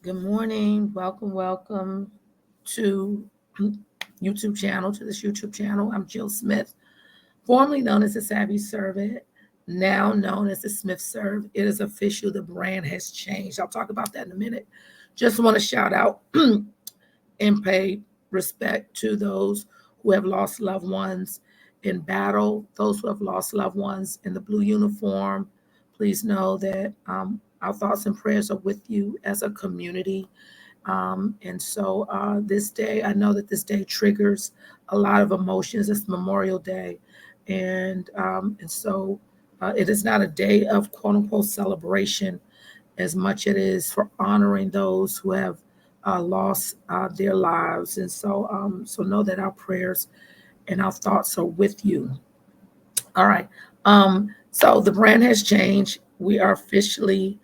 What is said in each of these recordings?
Good morning. Welcome to YouTube channel, to this YouTube channel. I'm Jill Smith, formerly known as the Savvy Servant, now known as the Smith Serve. It is official. The brand has changed. I'll talk about that in a minute. Just want to shout out and pay respect to those who have lost loved ones in battle, those who have lost loved ones in the blue uniform. Please know that our thoughts and prayers are with you as a community. And so this day, I know that this day triggers a lot of emotions. It's Memorial Day, and so it is not a day of quote unquote celebration as much it is for honoring those who have lost their lives. And so know that our prayers and our thoughts are with you. All right. So the brand has changed. We are officially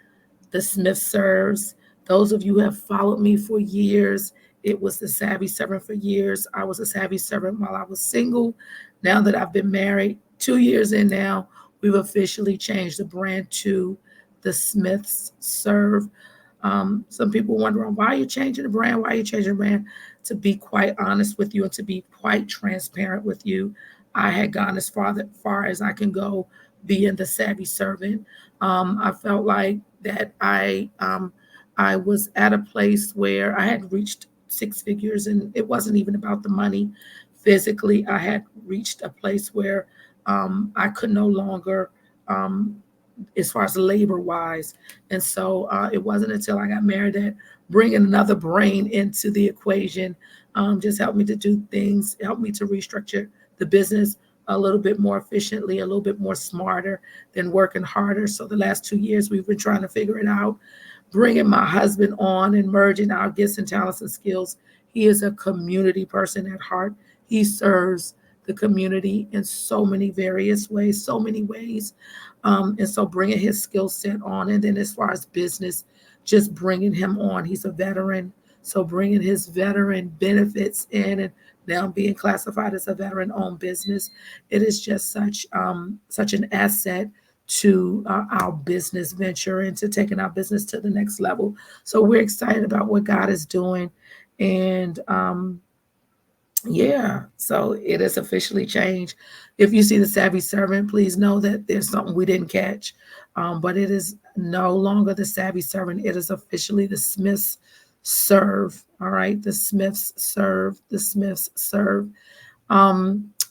the Smith Serves. Those of you who have followed me for years, it was the Savvy Servant for years. I was a Savvy Servant while I was single. Now that I've been married, 2 years in now, we've officially changed the brand to the Smiths Serve. Some people wondering why are you changing the brand? Why are you changing the brand? To be quite honest with you and to be quite transparent with you, I had gone as far as I can go being the Savvy Servant. I felt like that I was at a place where I had reached six figures, and it wasn't even about the money. Physically, I had reached a place where I could no longer, as far as labor wise. And so it wasn't until I got married that bringing another brain into the equation just helped me to do things, helped me to restructure the business a little bit more efficiently, a little bit more smarter than working harder. So the last 2 years, we've been trying to figure it out, bringing my husband on and merging our gifts and talents and skills. He is a community person at heart. He serves the community in so many various ways, so many ways. And so bringing his skill set on. And then as far as business, just bringing him on. He's a veteran. So bringing his veteran benefits in and now being classified as a veteran-owned business, it is just such an asset to our business venture and to taking our business to the next level. So we're excited about what God is doing, and yeah, so it is officially changed. If you see the Savvy Servant, please know that there's something we didn't catch, but it is no longer the Savvy Servant. It is officially the Smiths Serve. All right, the Smiths Serve. The Smiths Serve.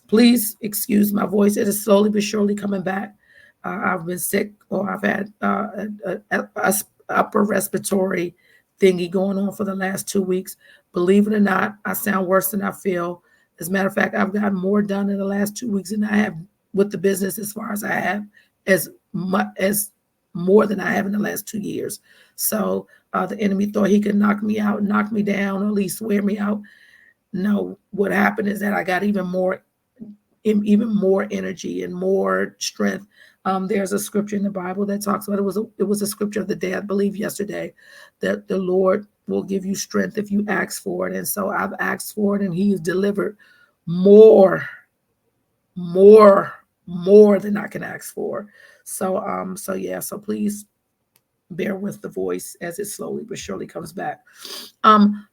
Please excuse my voice. It is slowly but surely coming back. I've been sick, or I've had upper respiratory thingy going on for the last 2 weeks. Believe it or not, I sound worse than I feel. As a matter of fact, I've gotten more done in the last 2 weeks than I have with the business, as far as I have, as much as more than I have in the last 2 years. So the enemy thought he could knock me out, knock me down, or at least wear me out. No, what happened is that I got even more energy and more strength. There's a scripture in the Bible that talks about it was a scripture of the day, I believe yesterday, that the Lord will give you strength if you ask for it. And so I've asked for it, and He's delivered more, more, more than I can ask for. So yeah, so please bear with the voice as it slowly but surely comes back.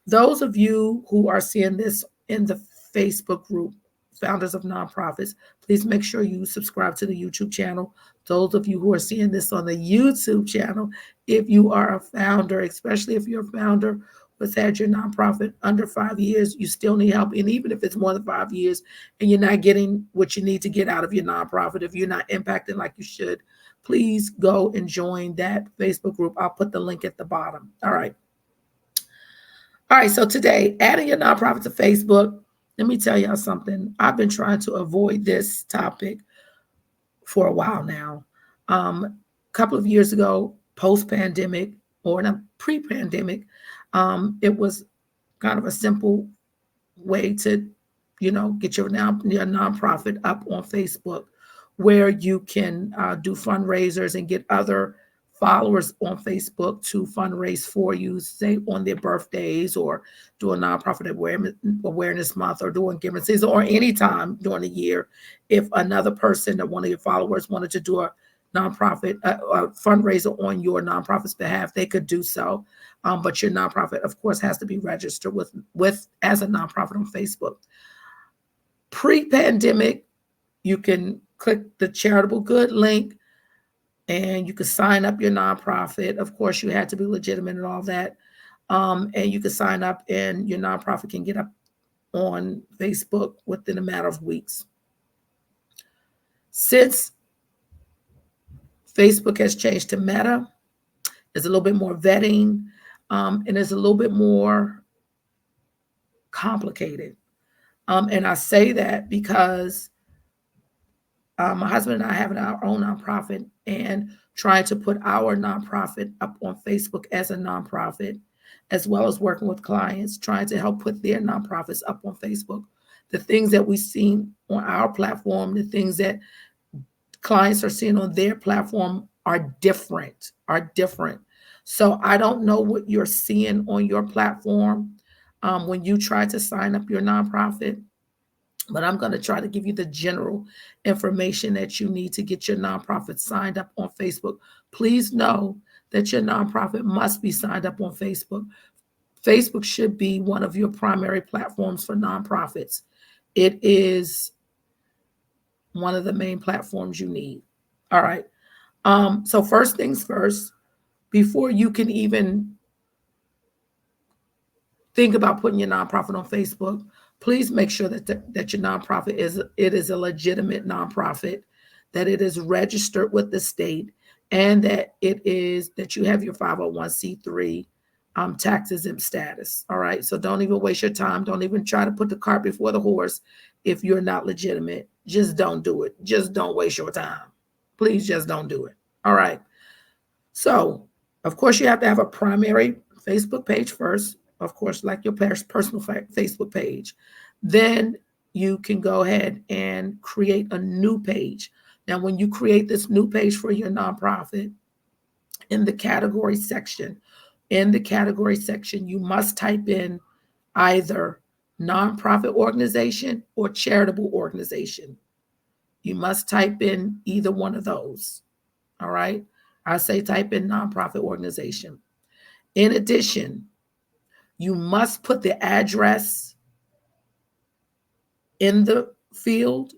Those of you who are seeing this in the Facebook group, Founders of Nonprofits, please make sure you subscribe to the YouTube channel. Those of you who are seeing this on the YouTube channel, if you are a founder, especially if you're a founder who's had your nonprofit under 5 years, you still need help. And even if it's more than 5 years and you're not getting what you need to get out of your nonprofit, if you're not impacting like you should, please go and join that Facebook group. I'll put the link at the bottom. All right. All right. So today, adding your nonprofit to Facebook. Let me tell y'all something. I've been trying to avoid this topic for a while now. A couple of years ago, post-pandemic or in a pre-pandemic, it was kind of a simple way to, get your nonprofit up on Facebook, where you can do fundraisers and get other followers on Facebook to fundraise for you, say on their birthdays, or do a nonprofit awareness month, or doing giving season, or any time during the year. If another person or one of your followers wanted to do a nonprofit fundraiser on your nonprofit's behalf, they could do so. But your nonprofit, of course, has to be registered with as a nonprofit on Facebook. Pre-pandemic, you can click the charitable good link and you can sign up your nonprofit. Of course, you had to be legitimate and all that. And you can sign up and your nonprofit can get up on Facebook within a matter of weeks. Since Facebook has changed to Meta, there's a little bit more vetting, and it's a little bit more complicated. And I say that because my husband and I have our own nonprofit and trying to put our nonprofit up on Facebook as a nonprofit, as well as working with clients, trying to help put their nonprofits up on Facebook. The things that we've seen on our platform, the things that clients are seeing on their platform are different. So I don't know what you're seeing on your platform when you try to sign up your nonprofit, but I'm going to try to give you the general information that you need to get your nonprofit signed up on Facebook. Please know that your nonprofit must be signed up on Facebook. Facebook should be one of your primary platforms for nonprofits. It is one of the main platforms you need. All right. So first things first, before you can even think about putting your nonprofit on Facebook, please make sure that your nonprofit is a legitimate nonprofit, that it is registered with the state, and that you have your 501c3 tax exempt status. All right. So don't even waste your time. Don't even try to put the cart before the horse if you're not legitimate. Just don't do it. Just don't waste your time. Please just don't do it. All right. So, of course, you have to have a primary Facebook page first, of course, like your personal Facebook page. Then you can go ahead and create a new page. Now, when you create this new page for your nonprofit, in the category section, you must type in either nonprofit organization or charitable organization. You must type in either one of those. All right. I say type in nonprofit organization. In addition, you must put the address in the field.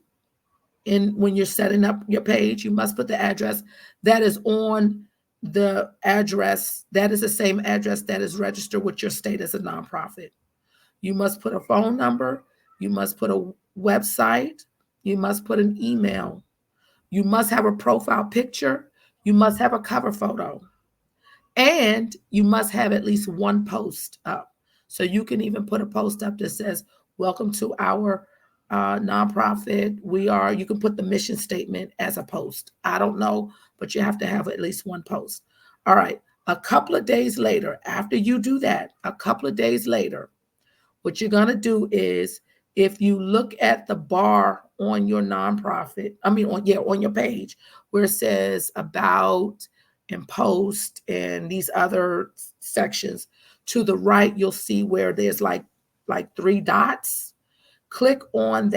When you're setting up your page, you must put the address that is on the address. That is the same address that is registered with your state as a nonprofit. You must put a phone number. You must put a website. You must put an email. You must have a profile picture. You must have a cover photo. And you must have at least one post up. So you can even put a post up that says, welcome to our nonprofit. You can put the mission statement as a post. I don't know, but you have to have at least one post. All right. A couple of days later, after you do that, what you're going to do is, if you look at the bar on your nonprofit, on your page where it says about and post and these other sections, to the right, you'll see where there's like 3 dots. Click on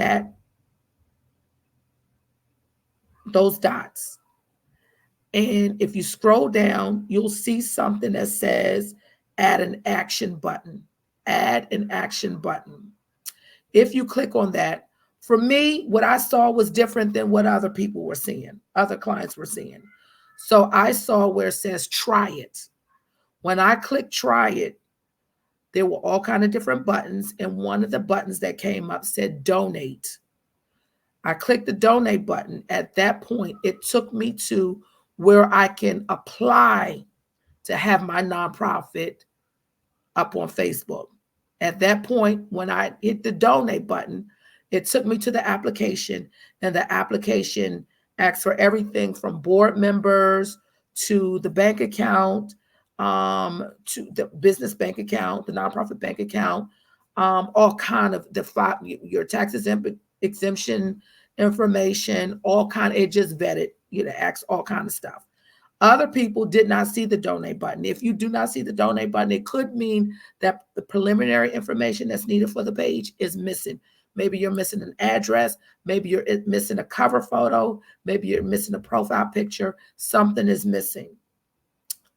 those dots. And if you scroll down, you'll see something that says add an action button. If you click on that, for me, what I saw was different than what other people were seeing, other clients were seeing. So I saw where it says try it. When I clicked try it, there were all kinds of different buttons, and one of the buttons that came up said donate. I clicked the donate button. At that point, it took me to where I can apply to have my nonprofit up on Facebook. At that point, when I hit the donate button, it took me to the application, and the application asks for everything from board members to the bank account, to the business bank account, the nonprofit bank account, all kind of your tax exemption information, it just vetted, asks all kind of stuff. Other people did not see the donate button. If you do not see the donate button, it could mean that the preliminary information that's needed for the page is missing. Maybe you're missing an address. Maybe you're missing a cover photo. Maybe you're missing a profile picture. Something is missing.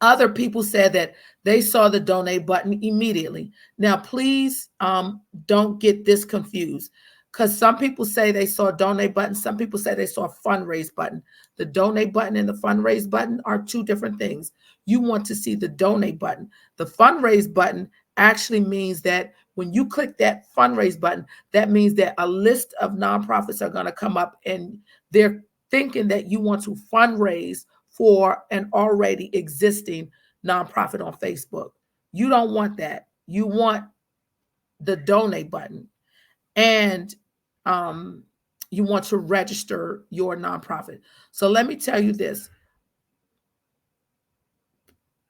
Other people said that they saw the donate button immediately. Now, please don't get this confused, because some people say they saw a donate button. Some people say they saw a fundraise button. The donate button and the fundraise button are two different things. You want to see the donate button. The fundraise button actually means that when you click that fundraise button, that means that a list of nonprofits are going to come up, and they're thinking that you want to fundraise for an already existing nonprofit on Facebook. You don't want that. You want the donate button, and you want to register your nonprofit. So let me tell you this.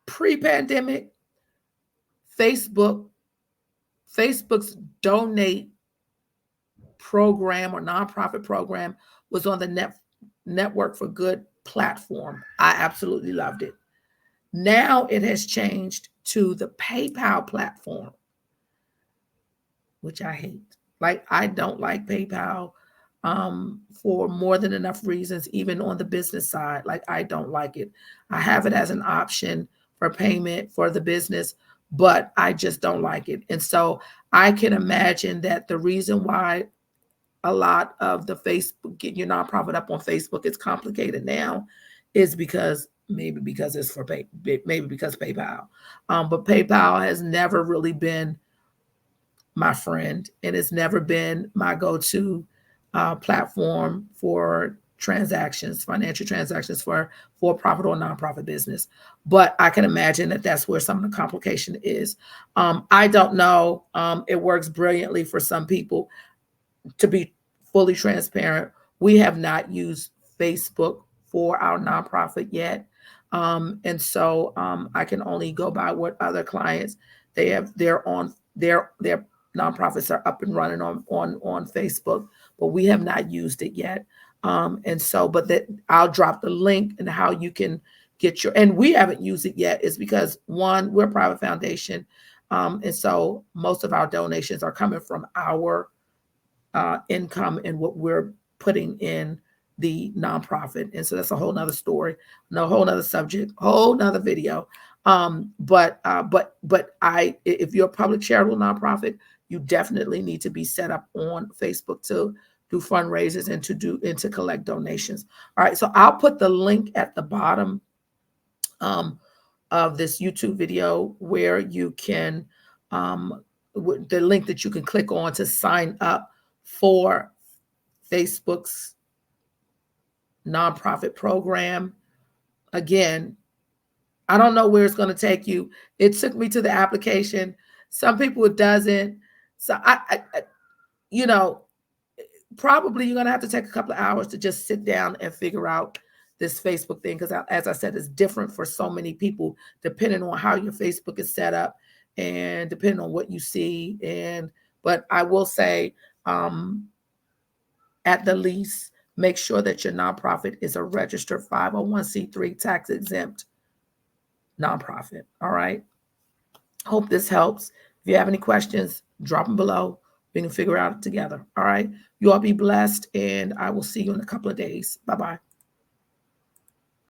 Pre-pandemic, Facebook's donate program or nonprofit program was on the Network for Good platform. I absolutely loved it. Now it has changed to the PayPal platform, which I hate. Like, I don't like PayPal for more than enough reasons, even on the business side. Like, I don't like it. I have it as an option for payment for the business, but I just don't like it. And so I can imagine that the reason why a lot of the Facebook, getting your nonprofit up on Facebook, is complicated now is because maybe because it's for maybe because PayPal. But PayPal has never really been my friend, and it's never been my go-to platform for transactions, financial transactions for profit or nonprofit business. But I can imagine that that's where some of the complication is. I don't know. It works brilliantly for some people. To be fully transparent, we have not used Facebook for our nonprofit yet. And so I can only go by what other clients they have. They're on their nonprofits are up and running on Facebook, but we have not used it yet. And so, but that I'll drop the link and how you can get your, and we haven't used it yet is because, one, we're a private foundation. And so most of our donations are coming from our income and what we're putting in the nonprofit. And so that's a whole nother story, no, whole nother subject, whole nother video. But if you're a public charitable nonprofit, you definitely need to be set up on Facebook to do fundraisers and to collect donations. All right, so I'll put the link at the bottom of this YouTube video where you can the link that you can click on to sign up for Facebook's nonprofit program. Again, I don't know where it's going to take you. It took me to the application. Some people it doesn't. So I you know, probably you're going to have to take a couple of hours to just sit down and figure out this Facebook thing, because as I said, it's different for so many people depending on how your Facebook is set up and depending on what you see. But I will say, at the least, make sure that your nonprofit is a registered 501c3 tax exempt nonprofit. All right. Hope this helps. If you have any questions, drop them below. We can figure out it together. All right. You all be blessed, and I will see you in a couple of days. Bye-bye.